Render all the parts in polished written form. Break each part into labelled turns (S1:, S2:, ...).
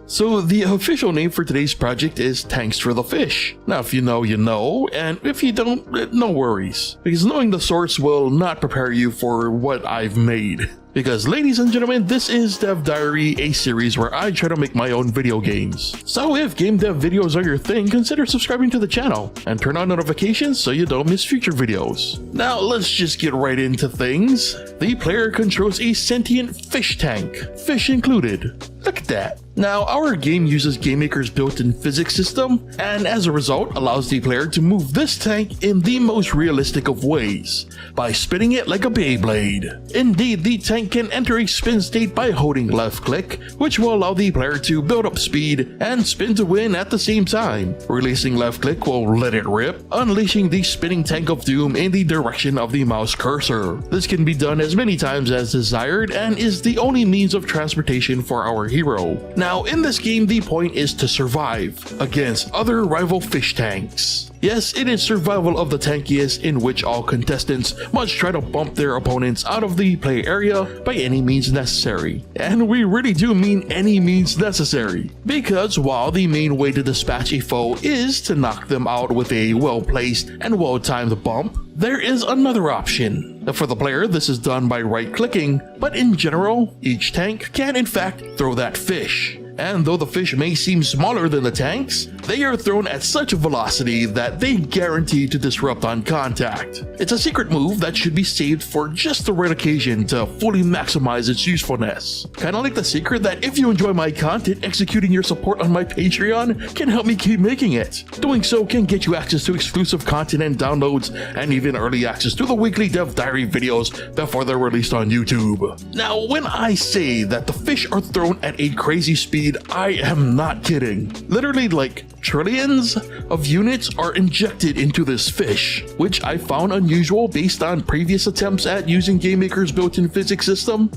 S1: So the official name for today's project is Tanks for the Fish. Now if you know, you know, and if you don't, no worries. Because knowing the source will not prepare you for what I've made. Because ladies and gentlemen, this is Dev Diary, a series where I try to make my own video games. So if game dev videos are your thing, consider subscribing to the channel and turn on notifications so you don't miss future videos. Now let's just get right into things. The player controls a sentient fish tank, fish included. Look at that. Now, our game uses GameMaker's built-in physics system, and as a result, allows the player to move this tank in the most realistic of ways, by spinning it like a Beyblade. Indeed, the tank can enter a spin state by holding left click, which will allow the player to build up speed and spin to win at the same time. Releasing left click will let it rip, unleashing the spinning tank of doom in the direction of the mouse cursor. This can be done as many times as desired and is the only means of transportation for our hero. Now, in this game, the point is to survive against other rival fish tanks. Yes, it is survival of the tankiest, in which all contestants must try to bump their opponents out of the play area by any means necessary. And we really do mean any means necessary, because while the main way to dispatch a foe is to knock them out with a well-placed and well-timed bump, there is another option. For the player, this is done by right-clicking, but in general, each tank can in fact throw that fish. And though the fish may seem smaller than the tanks, they are thrown at such a velocity that they guarantee to disrupt on contact. It's a secret move that should be saved for just the right occasion to fully maximize its usefulness. Kinda like the secret that if you enjoy my content, executing your support on my Patreon can help me keep making it. Doing so can get you access to exclusive content and downloads, and even early access to the weekly Dev Diary videos before they're released on YouTube. Now, when I say that the fish are thrown at a crazy speed, I am not kidding. Literally, like, trillions of units are injected into this fish, which I found unusual based on previous attempts at using GameMaker's built-in physics system.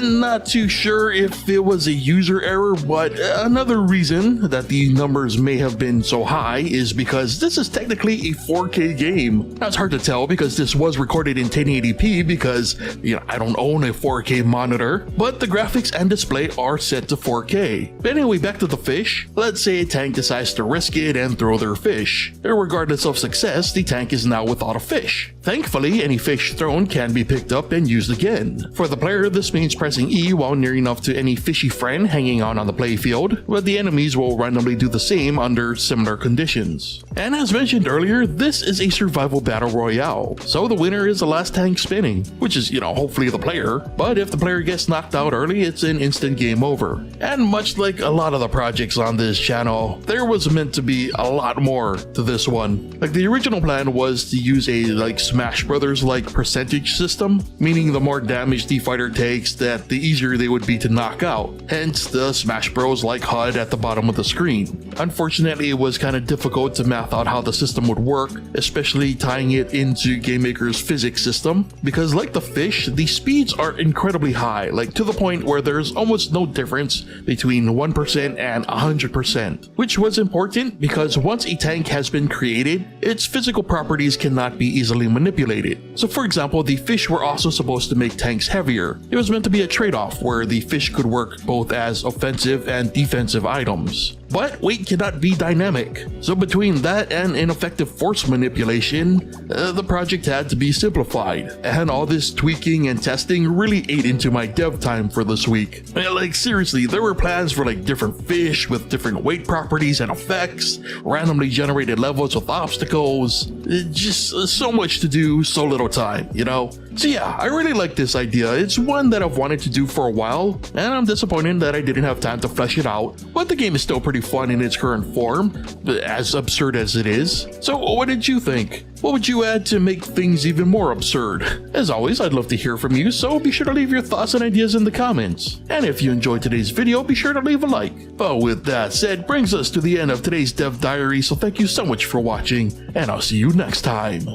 S1: Not too sure if it was a user error, but another reason that the numbers may have been so high is because this is technically a 4K game. Now, it's hard to tell because this was recorded in 1080p because, I don't own a 4K monitor, but the graphics and display are set to 4K. But anyway, back to the fish. Let's say a tank decides to risk it and throw their fish. Regardless of success, the tank is now without a fish. Thankfully, any fish thrown can be picked up and used again. For the player, this means pressing E while near enough to any fishy friend hanging out on the playfield, but the enemies will randomly do the same under similar conditions. And as mentioned earlier, this is a survival battle royale, so the winner is the last tank spinning, which is, hopefully the player, but if the player gets knocked out early, it's an instant game over. And much like a lot of the projects on this channel, there was meant to be a lot more to this one. Like, the original plan was to use a Smash Brothers percentage system, meaning the more damage the fighter takes, that the easier they would be to knock out. Hence the Smash Bros HUD at the bottom of the screen. Unfortunately, it was kind of difficult to math out how the system would work, especially tying it into GameMaker's physics system, because like the fish, the speeds are incredibly high, to the point where there's almost no difference between 1% and 100%, which was important because once a tank has been created, its physical properties cannot be easily manipulated. So for example, the fish were also supposed to make tanks heavier. It was meant to be a trade-off where the fish could work both as offensive and defensive items. But weight cannot be dynamic, so between that and ineffective force manipulation, the project had to be simplified, and all this tweaking and testing really ate into my dev time for this week. Seriously, there were plans for different fish with different weight properties and effects, randomly generated levels with obstacles, just so much to do, so little time, So yeah, I really like this idea. It's one that I've wanted to do for a while, and I'm disappointed that I didn't have time to flesh it out, but the game is still pretty fun in its current form, as absurd as it is. So what did you think? What would you add to make things even more absurd? As always, I'd love to hear from you, so be sure to leave your thoughts and ideas in the comments. And if you enjoyed today's video, be sure to leave a like. But with that said, brings us to the end of today's Dev Diary, so thank you so much for watching, and I'll see you next time.